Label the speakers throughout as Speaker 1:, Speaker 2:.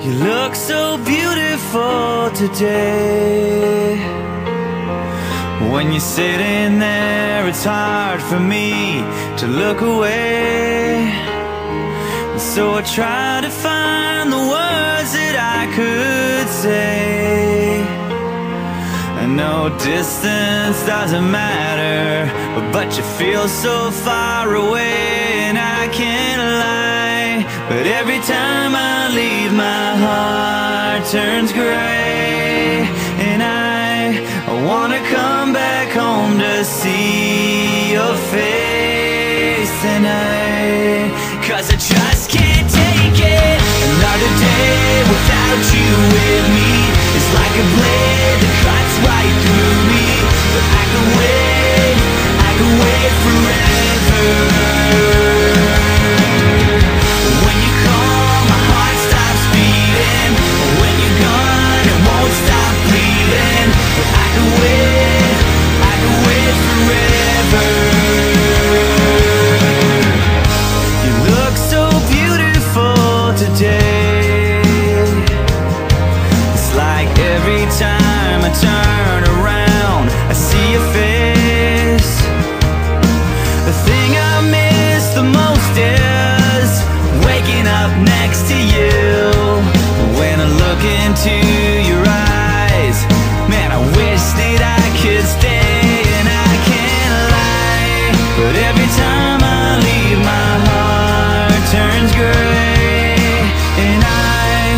Speaker 1: You look so beautiful today. When you're sitting there, it's hard for me to look away. So I try to find the words that I could say. I know distance doesn't matter, but you feel so far away, and I can't lie. But every time I leave, my heart turns gray, and I wanna come back home to see your face. And cause I just can't take it. Another day without you with me is like a blade that cuts right through me. But I could wait forever. When you call, my heart stops beating. When you're gone, it won't stop breathing. But I could wait forever. You look so beautiful today. It's like every time I turn around, I see your face. The thing I miss the most is waking up next to you. When I look into your eyes, man, I wish that I could stay. And I can't lie, but every time I leave, my heart turns gray, and I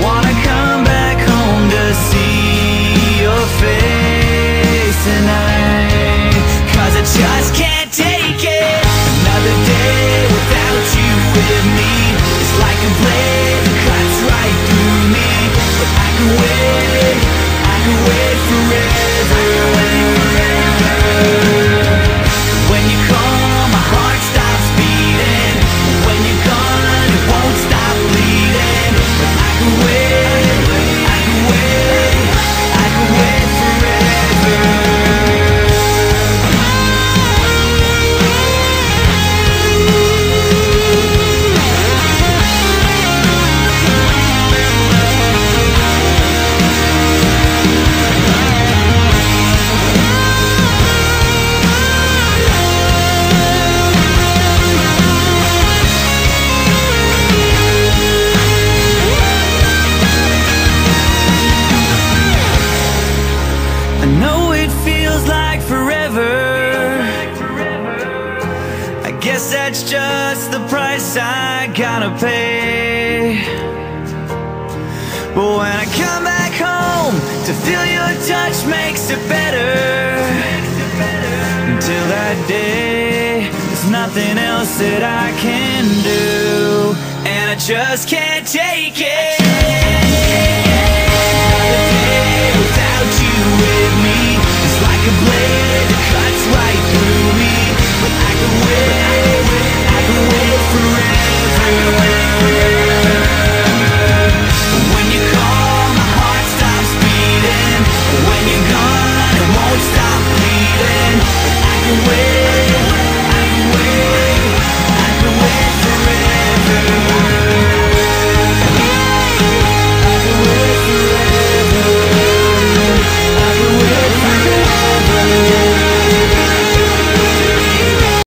Speaker 1: wanna come back home to see your face. And cause I just can't take it. Another day without you with me is like a blade that cuts right through me. But I could wait forever. When you call, my heart stops beating. When you're gone, it won't stop bleeding. But I could wait forever. I know it feels like forever. I guess that's just the price I gotta pay. But when I come back home, to feel your touch makes it better. Until that day, there's nothing else that I can do, and I just can't take it.